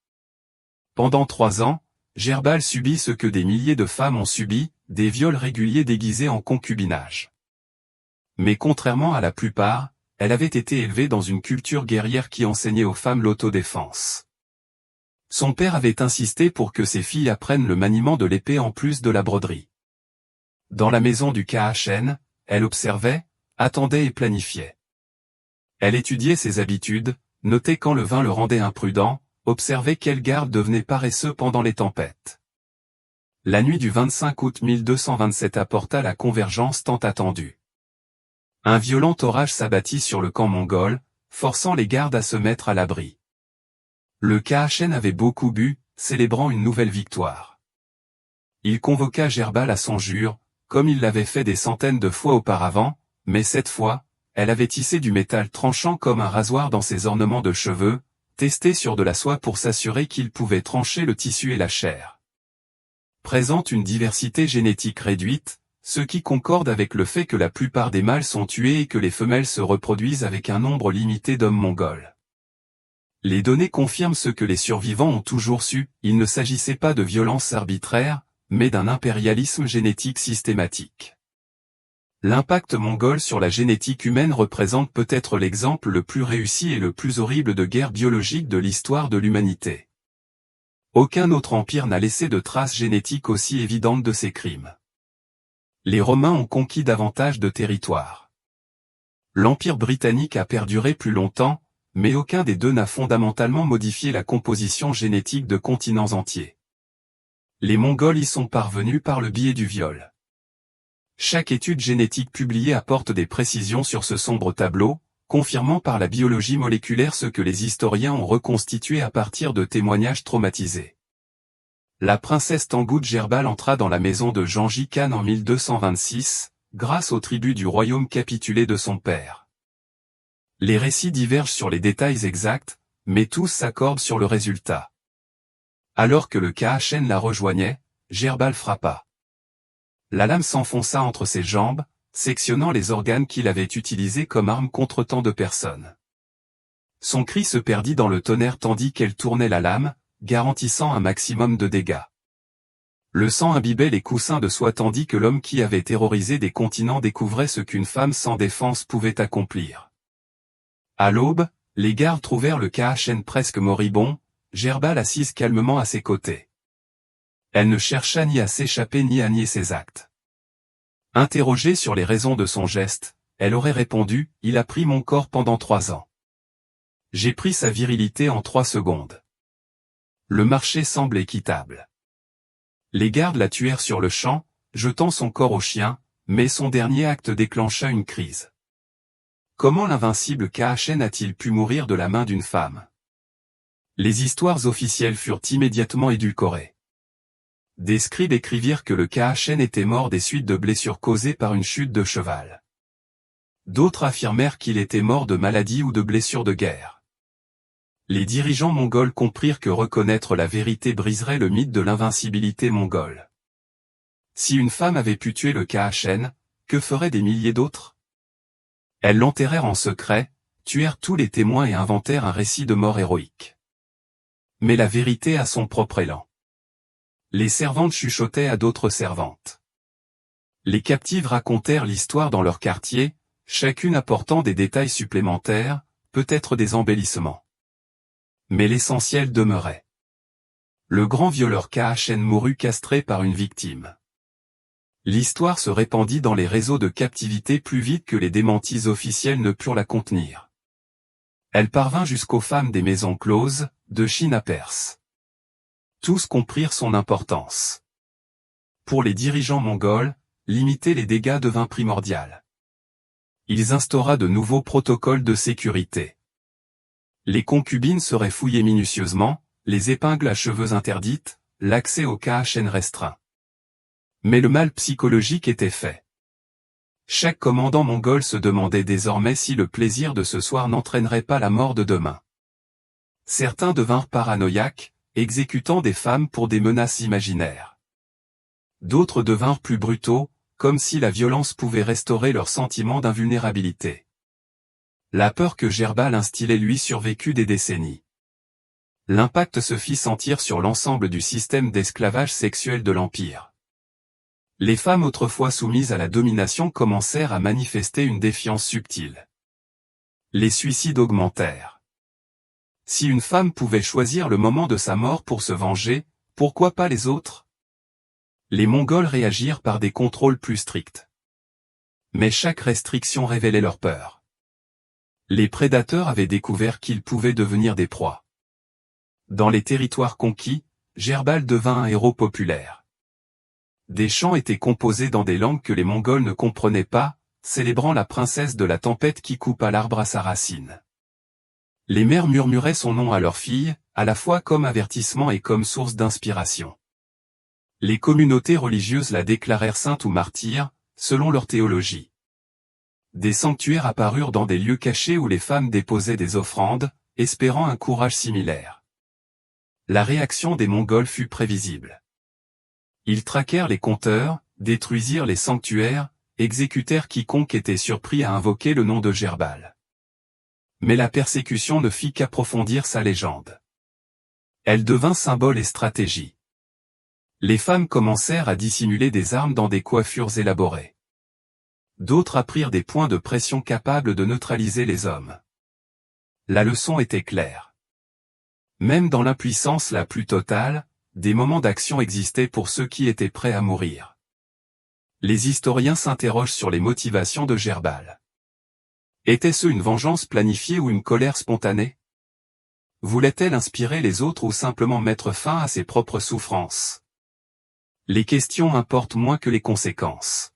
Pendant 3 ans, Gerbal subit ce que des milliers de femmes ont subi, des viols réguliers déguisés en concubinage. Mais contrairement à la plupart, elle avait été élevée dans une culture guerrière qui enseignait aux femmes l'autodéfense. Son père avait insisté pour que ses filles apprennent le maniement de l'épée en plus de la broderie. Dans la maison du Kaachen, elle observait, attendait et planifiait. Elle étudiait ses habitudes, notait quand le vin le rendait imprudent, observait quel garde devenait paresseux pendant les tempêtes. La nuit du 25 août 1227 apporta la convergence tant attendue. Un violent orage s'abattit sur le camp mongol, forçant les gardes à se mettre à l'abri. Le Kaachen avait beaucoup bu, célébrant une nouvelle victoire. Il convoqua Gerbal à son jure, comme il l'avait fait des centaines de fois auparavant, mais cette fois, elle avait tissé du métal tranchant comme un rasoir dans ses ornements de cheveux, testé sur de la soie pour s'assurer qu'il pouvait trancher le tissu et la chair. Présente une diversité génétique réduite, ce qui concorde avec le fait que la plupart des mâles sont tués et que les femelles se reproduisent avec un nombre limité d'hommes mongols. Les données confirment ce que les survivants ont toujours su, il ne s'agissait pas de violence arbitraire, mais d'un impérialisme génétique systématique. L'impact mongol sur la génétique humaine représente peut-être l'exemple le plus réussi et le plus horrible de guerre biologique de l'histoire de l'humanité. Aucun autre empire n'a laissé de traces génétiques aussi évidentes de ces crimes. Les Romains ont conquis davantage de territoires. L'Empire britannique a perduré plus longtemps, mais aucun des deux n'a fondamentalement modifié la composition génétique de continents entiers. Les Mongols y sont parvenus par le biais du viol. Chaque étude génétique publiée apporte des précisions sur ce sombre tableau, confirmant par la biologie moléculaire ce que les historiens ont reconstitué à partir de témoignages traumatisés. La princesse Tangut Gerbal entra dans la maison de Gengis Khan en 1226, grâce aux tribus du royaume capitulé de son père. Les récits divergent sur les détails exacts, mais tous s'accordent sur le résultat. Alors que le Kaachen la rejoignait, Gerbal frappa. La lame s'enfonça entre ses jambes, sectionnant les organes qu'il avait utilisés comme arme contre tant de personnes. Son cri se perdit dans le tonnerre tandis qu'elle tournait la lame, garantissant un maximum de dégâts. Le sang imbibait les coussins de soie tandis que l'homme qui avait terrorisé des continents découvrait ce qu'une femme sans défense pouvait accomplir. À l'aube, les gardes trouvèrent le Kaachen presque moribond, Gerbal assise calmement à ses côtés. Elle ne chercha ni à s'échapper ni à nier ses actes. Interrogée sur les raisons de son geste, elle aurait répondu « Il a pris mon corps pendant 3 ans. J'ai pris sa virilité en 3 secondes. Le marché semble équitable. » Les gardes la tuèrent sur le champ, jetant son corps aux chiens, Mais son dernier acte déclencha une crise. Comment l'invincible Kaachen a-t-il pu mourir de la main d'une femme? Les histoires officielles furent immédiatement édulcorées. Des scribes écrivirent que le Kaachen était mort des suites de blessures causées par une chute de cheval. D'autres affirmèrent qu'il était mort de maladie ou de blessures de guerre. Les dirigeants mongols comprirent que reconnaître la vérité briserait le mythe de l'invincibilité mongole. Si une femme avait pu tuer le Kaachen, que feraient des milliers d'autres? Elles l'enterrèrent en secret, tuèrent tous les témoins et inventèrent un récit de mort héroïque. Mais la vérité a son propre élan. Les servantes chuchotaient à d'autres servantes. Les captives racontèrent l'histoire dans leur quartier, chacune apportant des détails supplémentaires, peut-être des embellissements. Mais l'essentiel demeurait. Le grand violeur Kaachen mourut castré par une victime. L'histoire se répandit dans les réseaux de captivité plus vite que les démentis officiels ne purent la contenir. Elle parvint jusqu'aux femmes des maisons closes, de Chine à Perse. Tous comprirent son importance. Pour les dirigeants mongols, limiter les dégâts devint primordial. Ils instaura de nouveaux protocoles de sécurité. Les concubines seraient fouillées minutieusement, les épingles à cheveux interdites, l'accès au Kaachen restreint. Mais le mal psychologique était fait. Chaque commandant mongol se demandait désormais si le plaisir de ce soir n'entraînerait pas la mort de demain. Certains devinrent paranoïaques, exécutant des femmes pour des menaces imaginaires. D'autres devinrent plus brutaux, comme si la violence pouvait restaurer leur sentiment d'invulnérabilité. La peur que Gerbal instillait lui survécut des décennies. L'impact se fit sentir sur l'ensemble du système d'esclavage sexuel de l'Empire. Les femmes autrefois soumises à la domination commencèrent à manifester une défiance subtile. Les suicides augmentèrent. Si une femme pouvait choisir le moment de sa mort pour se venger, pourquoi pas les autres? Les Mongols réagirent par des contrôles plus stricts. Mais chaque restriction révélait leur peur. Les prédateurs avaient découvert qu'ils pouvaient devenir des proies. Dans les territoires conquis, Gerbal devint un héros populaire. Des chants étaient composés dans des langues que les Mongols ne comprenaient pas, célébrant la princesse de la tempête qui coupa l'arbre à sa racine. Les mères murmuraient son nom à leurs filles, à la fois comme avertissement et comme source d'inspiration. Les communautés religieuses la déclarèrent sainte ou martyre, selon leur théologie. Des sanctuaires apparurent dans des lieux cachés où les femmes déposaient des offrandes, espérant un courage similaire. La réaction des Mongols fut prévisible. Ils traquèrent les compteurs, détruisirent les sanctuaires, exécutèrent quiconque était surpris à invoquer le nom de Gerbal. Mais la persécution ne fit qu'approfondir sa légende. Elle devint symbole et stratégie. Les femmes commencèrent à dissimuler des armes dans des coiffures élaborées. D'autres apprirent des points de pression capables de neutraliser les hommes. La leçon était claire. Même dans l'impuissance la plus totale, des moments d'action existaient pour ceux qui étaient prêts à mourir. Les historiens s'interrogent sur les motivations de Gerbal. Était-ce une vengeance planifiée ou une colère spontanée? Voulait-elle inspirer les autres ou simplement mettre fin à ses propres souffrances? Les questions importent moins que les conséquences.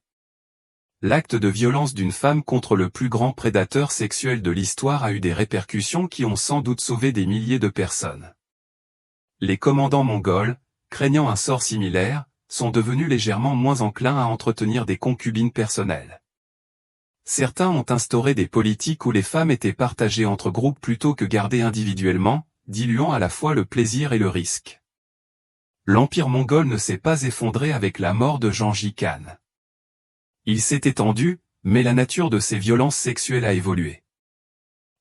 L'acte de violence d'une femme contre le plus grand prédateur sexuel de l'histoire a eu des répercussions qui ont sans doute sauvé des milliers de personnes. Les commandants mongols, craignant un sort similaire, sont devenus légèrement moins enclins à entretenir des concubines personnelles. Certains ont instauré des politiques où les femmes étaient partagées entre groupes plutôt que gardées individuellement, diluant à la fois le plaisir et le risque. L'empire mongol ne s'est pas effondré avec la mort de Gengis Khan. Il s'est étendu, mais la nature de ces violences sexuelles a évolué.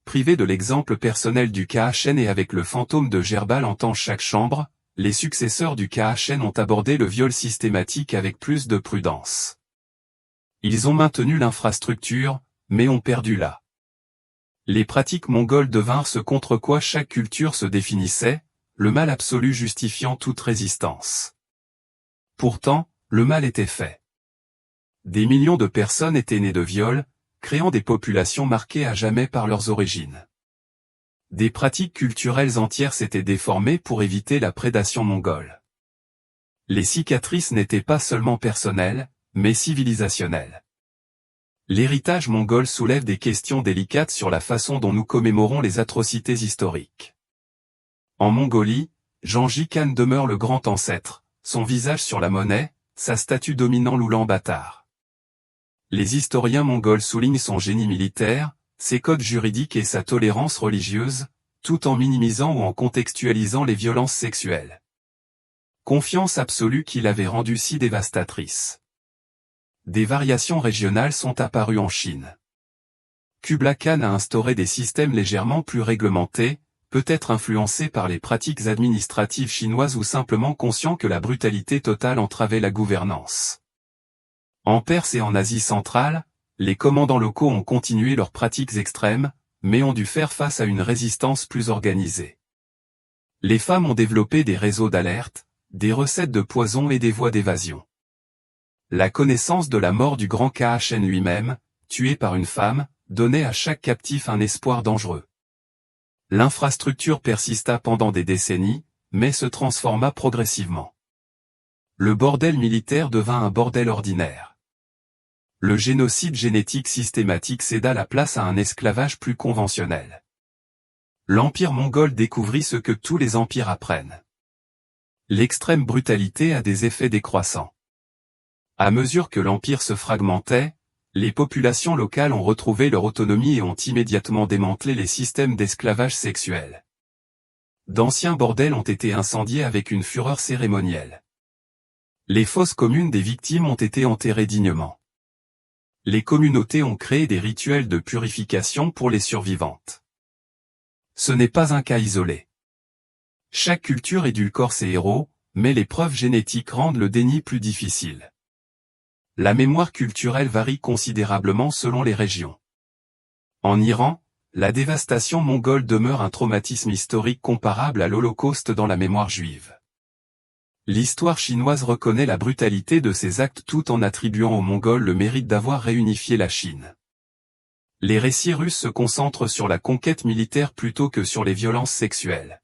Privés de l'exemple personnel du Kaachen et avec le fantôme de Gerbal hantant chaque chambre, les successeurs du Kaachen ont abordé le viol systématique avec plus de prudence. Ils ont maintenu l'infrastructure, mais ont perdu là. Les pratiques mongoles devinrent ce contre quoi chaque culture se définissait, le mal absolu justifiant toute résistance. Pourtant, le mal était fait. Des millions de personnes étaient nées de viols, créant des populations marquées à jamais par leurs origines. Des pratiques culturelles entières s'étaient déformées pour éviter la prédation mongole. Les cicatrices n'étaient pas seulement personnelles, mais civilisationnelles. L'héritage mongol soulève des questions délicates sur la façon dont nous commémorons les atrocités historiques. En Mongolie, Genghis Khan demeure le grand ancêtre, son visage sur la monnaie, sa statue dominant l'Oulan-Batar. Les historiens mongols soulignent son génie militaire, ses codes juridiques et sa tolérance religieuse, tout en minimisant ou en contextualisant les violences sexuelles. Confiance absolue qui l'avait rendue si dévastatrice. Des variations régionales sont apparues en Chine. Kublai Khan a instauré des systèmes légèrement plus réglementés, peut-être influencés par les pratiques administratives chinoises ou simplement conscient que la brutalité totale entravait la gouvernance. En Perse et en Asie centrale, les commandants locaux ont continué leurs pratiques extrêmes, mais ont dû faire face à une résistance plus organisée. Les femmes ont développé des réseaux d'alerte, des recettes de poison et des voies d'évasion. La connaissance de la mort du grand Khan lui-même, tué par une femme, donnait à chaque captif un espoir dangereux. L'infrastructure persista pendant des décennies, mais se transforma progressivement. Le bordel militaire devint un bordel ordinaire. Le génocide génétique systématique céda la place à un esclavage plus conventionnel. L'empire mongol découvrit ce que tous les empires apprennent. L'extrême brutalité a des effets décroissants. À mesure que l'empire se fragmentait, les populations locales ont retrouvé leur autonomie et ont immédiatement démantelé les systèmes d'esclavage sexuel. D'anciens bordels ont été incendiés avec une fureur cérémonielle. Les fosses communes des victimes ont été enterrées dignement. Les communautés ont créé des rituels de purification pour les survivantes. Ce n'est pas un cas isolé. Chaque culture édulcore ses héros, mais les preuves génétiques rendent le déni plus difficile. La mémoire culturelle varie considérablement selon les régions. En Iran, la dévastation mongole demeure un traumatisme historique comparable à l'Holocauste dans la mémoire juive. L'histoire chinoise reconnaît la brutalité de ces actes tout en attribuant aux Mongols le mérite d'avoir réunifié la Chine. Les récits russes se concentrent sur la conquête militaire plutôt que sur les violences sexuelles.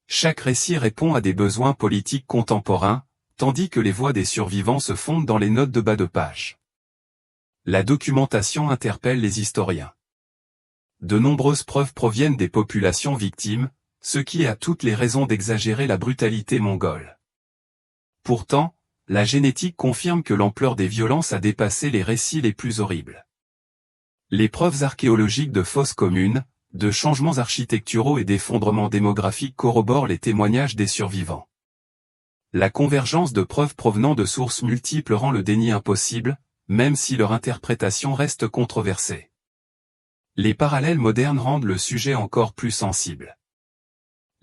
Chaque récit répond à des besoins politiques contemporains, tandis que les voix des survivants se fondent dans les notes de bas de page. La documentation interpelle les historiens. De nombreuses preuves proviennent des populations victimes, ce qui a toutes les raisons d'exagérer la brutalité mongole. Pourtant, la génétique confirme que l'ampleur des violences a dépassé les récits les plus horribles. Les preuves archéologiques de fosses communes, de changements architecturaux et d'effondrements démographiques corroborent les témoignages des survivants. La convergence de preuves provenant de sources multiples rend le déni impossible, même si leur interprétation reste controversée. Les parallèles modernes rendent le sujet encore plus sensible.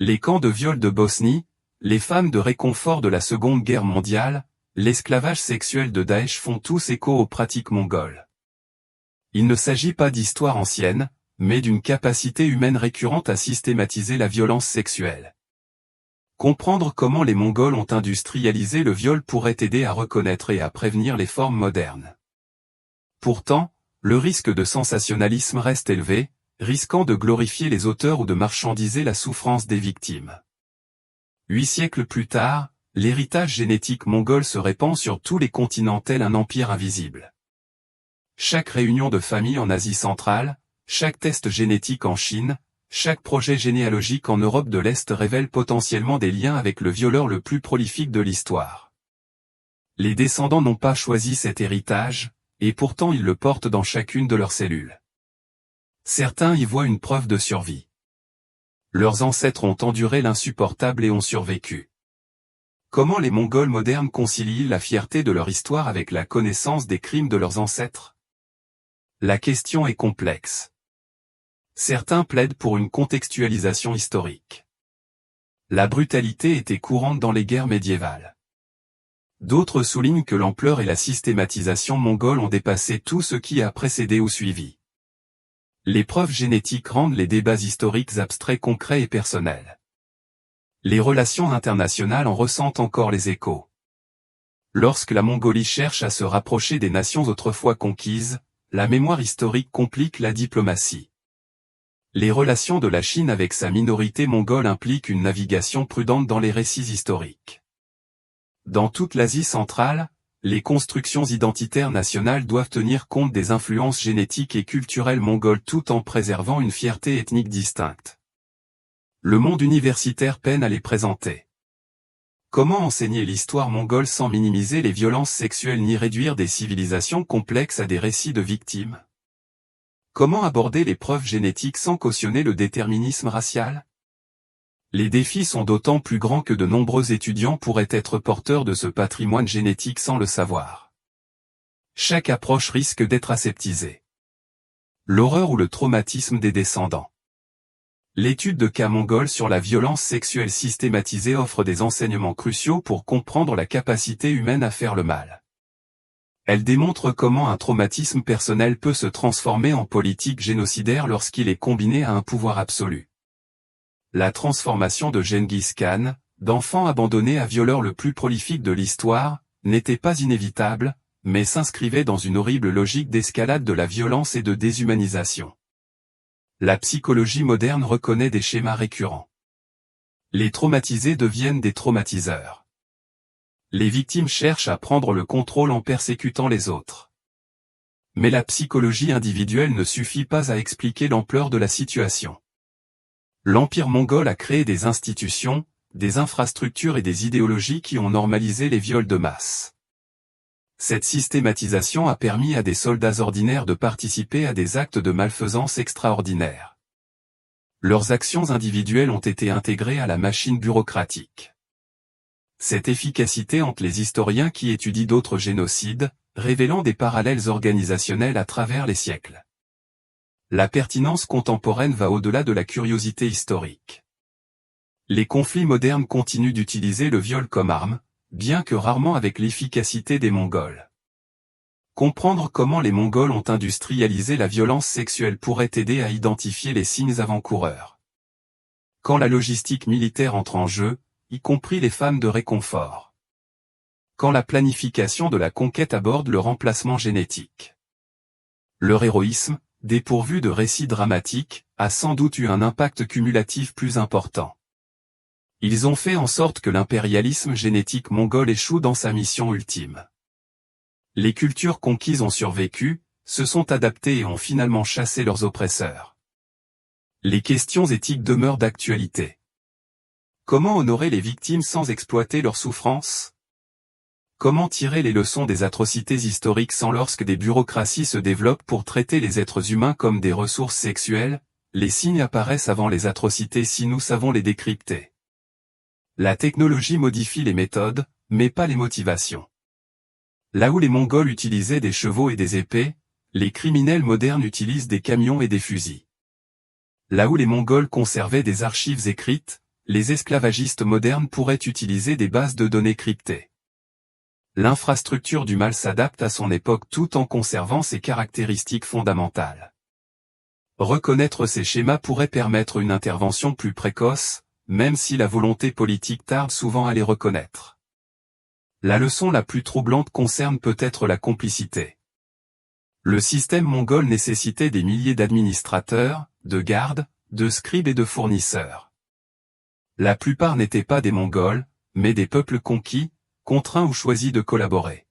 Les camps de viol de Bosnie, les femmes de réconfort de la Seconde Guerre mondiale, l'esclavage sexuel de Daesh font tous écho aux pratiques mongoles. Il ne s'agit pas d'histoire ancienne, mais d'une capacité humaine récurrente à systématiser la violence sexuelle. Comprendre comment les Mongols ont industrialisé le viol pourrait aider à reconnaître et à prévenir les formes modernes. Pourtant, le risque de sensationnalisme reste élevé, risquant de glorifier les auteurs ou de marchandiser la souffrance des victimes. 8 siècles plus tard, l'héritage génétique mongol se répand sur tous les continents tel un empire invisible. Chaque réunion de famille en Asie centrale, chaque test génétique en Chine, chaque projet généalogique en Europe de l'Est révèle potentiellement des liens avec le violeur le plus prolifique de l'histoire. Les descendants n'ont pas choisi cet héritage, et pourtant ils le portent dans chacune de leurs cellules. Certains y voient une preuve de survie. Leurs ancêtres ont enduré l'insupportable et ont survécu. Comment les Mongols modernes concilient la fierté de leur histoire avec la connaissance des crimes de leurs ancêtres? La question est complexe. Certains plaident pour une contextualisation historique. La brutalité était courante dans les guerres médiévales. D'autres soulignent que l'ampleur et la systématisation mongole ont dépassé tout ce qui a précédé ou suivi. Les preuves génétiques rendent les débats historiques abstraits concrets et personnels. Les relations internationales en ressentent encore les échos. Lorsque la Mongolie cherche à se rapprocher des nations autrefois conquises, la mémoire historique complique la diplomatie. Les relations de la Chine avec sa minorité mongole impliquent une navigation prudente dans les récits historiques. Dans toute l'Asie centrale, les constructions identitaires nationales doivent tenir compte des influences génétiques et culturelles mongoles tout en préservant une fierté ethnique distincte. Le monde universitaire peine à les présenter. Comment enseigner l'histoire mongole sans minimiser les violences sexuelles ni réduire des civilisations complexes à des récits de victimes? Comment aborder les preuves génétiques sans cautionner le déterminisme racial? Les défis sont d'autant plus grands que de nombreux étudiants pourraient être porteurs de ce patrimoine génétique sans le savoir. Chaque approche risque d'être aseptisée. L'horreur ou le traumatisme des descendants. L'étude de cas mongols sur la violence sexuelle systématisée offre des enseignements cruciaux pour comprendre la capacité humaine à faire le mal. Elle démontre comment un traumatisme personnel peut se transformer en politique génocidaire lorsqu'il est combiné à un pouvoir absolu. La transformation de Genghis Khan, d'enfant abandonné à violeur le plus prolifique de l'histoire, n'était pas inévitable, mais s'inscrivait dans une horrible logique d'escalade de la violence et de déshumanisation. La psychologie moderne reconnaît des schémas récurrents. Les traumatisés deviennent des traumatiseurs. Les victimes cherchent à prendre le contrôle en persécutant les autres. Mais la psychologie individuelle ne suffit pas à expliquer l'ampleur de la situation. L'Empire mongol a créé des institutions, des infrastructures et des idéologies qui ont normalisé les viols de masse. Cette systématisation a permis à des soldats ordinaires de participer à des actes de malfaisance extraordinaires. Leurs actions individuelles ont été intégrées à la machine bureaucratique. Cette efficacité hante les historiens qui étudient d'autres génocides, révélant des parallèles organisationnels à travers les siècles. La pertinence contemporaine va au-delà de la curiosité historique. Les conflits modernes continuent d'utiliser le viol comme arme, bien que rarement avec l'efficacité des Mongols. Comprendre comment les Mongols ont industrialisé la violence sexuelle pourrait aider à identifier les signes avant-coureurs. Quand la logistique militaire entre en jeu, y compris les femmes de réconfort. Quand la planification de la conquête aborde le remplacement génétique. Leur héroïsme, dépourvu de récits dramatiques, a sans doute eu un impact cumulatif plus important. Ils ont fait en sorte que l'impérialisme génétique mongol échoue dans sa mission ultime. Les cultures conquises ont survécu, se sont adaptées et ont finalement chassé leurs oppresseurs. Les questions éthiques demeurent d'actualité. Comment honorer les victimes sans exploiter leurs souffrances? Comment tirer les leçons des atrocités historiques sans lorsque des bureaucraties se développent pour traiter les êtres humains comme des ressources sexuelles? Les signes apparaissent avant les atrocités si nous savons les décrypter. La technologie modifie les méthodes, mais pas les motivations. Là où les Mongols utilisaient des chevaux et des épées, les criminels modernes utilisent des camions et des fusils. Là où les Mongols conservaient des archives écrites, les esclavagistes modernes pourraient utiliser des bases de données cryptées. L'infrastructure du mal s'adapte à son époque tout en conservant ses caractéristiques fondamentales. Reconnaître ces schémas pourrait permettre une intervention plus précoce, même si la volonté politique tarde souvent à les reconnaître. La leçon la plus troublante concerne peut-être la complicité. Le système mongol nécessitait des milliers d'administrateurs, de gardes, de scribes et de fournisseurs. La plupart n'étaient pas des Mongols, mais des peuples conquis, contraints ou choisis de collaborer.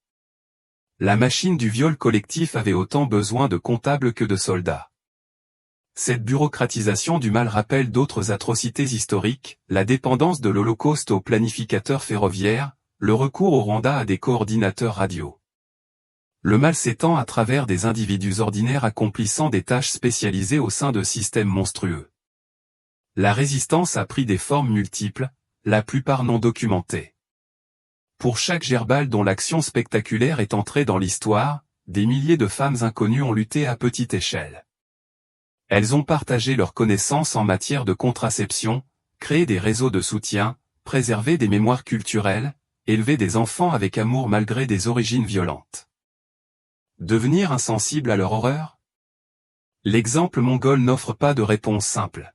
La machine du viol collectif avait autant besoin de comptables que de soldats. Cette bureaucratisation du mal rappelle d'autres atrocités historiques, la dépendance de l'Holocauste aux planificateurs ferroviaires, le recours au Rwanda à des coordinateurs radio. Le mal s'étend à travers des individus ordinaires accomplissant des tâches spécialisées au sein de systèmes monstrueux. La résistance a pris des formes multiples, la plupart non documentées. Pour chaque gerbal dont l'action spectaculaire est entrée dans l'histoire, des milliers de femmes inconnues ont lutté à petite échelle. Elles ont partagé leurs connaissances en matière de contraception, créé des réseaux de soutien, préservé des mémoires culturelles, élevé des enfants avec amour malgré des origines violentes. Devenir insensible à leur horreur? L'exemple mongol n'offre pas de réponse simple.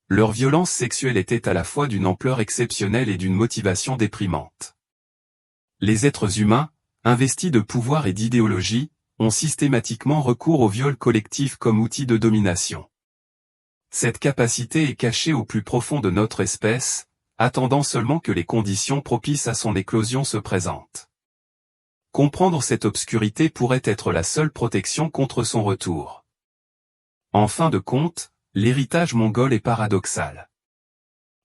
Leur violence sexuelle était à la fois d'une ampleur exceptionnelle et d'une motivation déprimante. Les êtres humains, investis de pouvoir et d'idéologie, ont systématiquement recours au viol collectif comme outil de domination. Cette capacité est cachée au plus profond de notre espèce, attendant seulement que les conditions propices à son éclosion se présentent. comprendre cette obscurité pourrait être la seule protection contre son retour. En fin de compte, l'héritage mongol est paradoxal.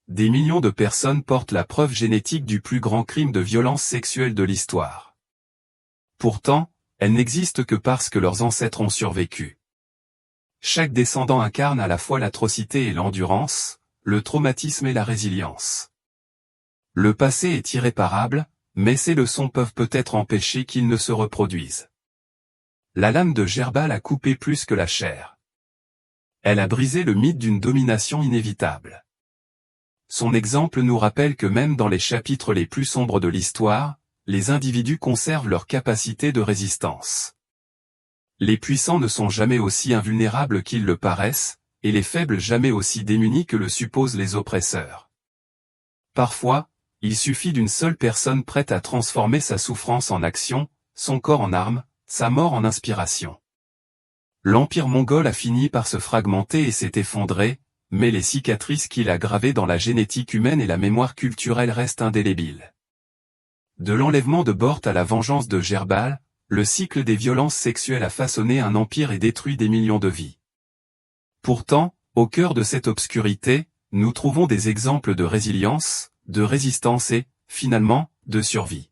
Des millions de personnes portent la preuve génétique du plus grand crime de violence sexuelle de l'histoire. Pourtant, elle n'existe que parce que leurs ancêtres ont survécu. Chaque descendant incarne à la fois l'atrocité et l'endurance, le traumatisme et la résilience. Le passé est irréparable, mais ces leçons peuvent peut-être empêcher qu'il ne se reproduise. La lame de Gerbal a coupé plus que la chair. Elle a brisé le mythe d'une domination inévitable. Son exemple nous rappelle que même dans les chapitres les plus sombres de l'histoire, les individus conservent leur capacité de résistance. Les puissants ne sont jamais aussi invulnérables qu'ils le paraissent, et les faibles jamais aussi démunis que le supposent les oppresseurs. Parfois, il suffit d'une seule personne prête à transformer sa souffrance en action, son corps en arme, sa mort en inspiration. L'empire mongol a fini par se fragmenter et s'est effondré, mais les cicatrices qu'il a gravées dans la génétique humaine et la mémoire culturelle restent indélébiles. De l'enlèvement de Bort à la vengeance de Gerbal, le cycle des violences sexuelles a façonné un empire et détruit des millions de vies. Pourtant, au cœur de cette obscurité, nous trouvons des exemples de résilience, de résistance et, finalement, de survie.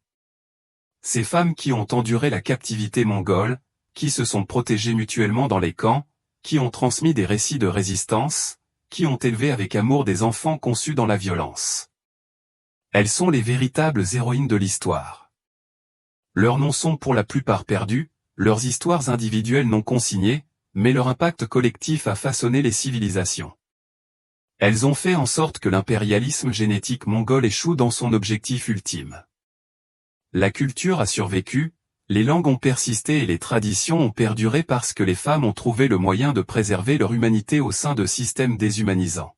Ces femmes qui ont enduré la captivité mongole, qui se sont protégées mutuellement dans les camps, qui ont transmis des récits de résistance, qui ont élevé avec amour des enfants conçus dans la violence. Elles sont les véritables héroïnes de l'histoire. Leurs noms sont pour la plupart perdus, leurs histoires individuelles non consignées, mais leur impact collectif a façonné les civilisations. Elles ont fait en sorte que l'impérialisme génétique mongol échoue dans son objectif ultime. La culture a survécu, les langues ont persisté et les traditions ont perduré parce que les femmes ont trouvé le moyen de préserver leur humanité au sein de systèmes déshumanisants.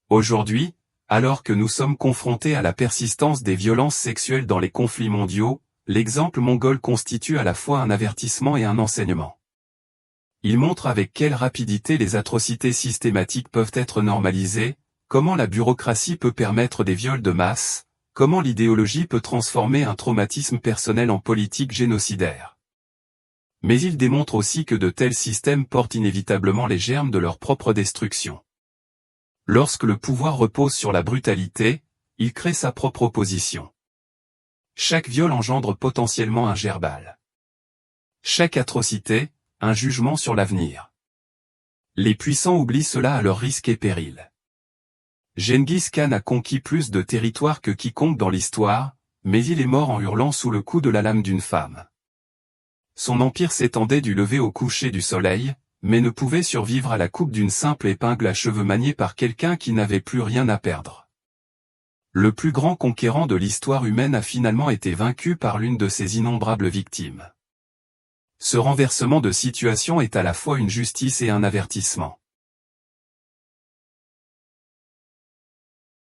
Aujourd'hui, alors que nous sommes confrontés à la persistance des violences sexuelles dans les conflits mondiaux, l'exemple mongol constitue à la fois un avertissement et un enseignement. Il montre avec quelle rapidité les atrocités systématiques peuvent être normalisées, comment la bureaucratie peut permettre des viols de masse, comment l'idéologie peut transformer un traumatisme personnel en politique génocidaire. Mais il démontre aussi que de tels systèmes portent inévitablement les germes de leur propre destruction. Lorsque le pouvoir repose sur la brutalité, il crée sa propre opposition. Chaque viol engendre potentiellement un Gerbal. Chaque atrocité, un jugement sur l'avenir. Les puissants oublient cela à leur risque et péril. Genghis Khan a conquis plus de territoires que quiconque dans l'histoire, mais il est mort en hurlant sous le coup de la lame d'une femme. Son empire s'étendait du lever au coucher du soleil, mais ne pouvait survivre à la coupe d'une simple épingle à cheveux maniée par quelqu'un qui n'avait plus rien à perdre. Le plus grand conquérant de l'histoire humaine a finalement été vaincu par l'une de ses innombrables victimes. Ce renversement de situation est à la fois une justice et un avertissement.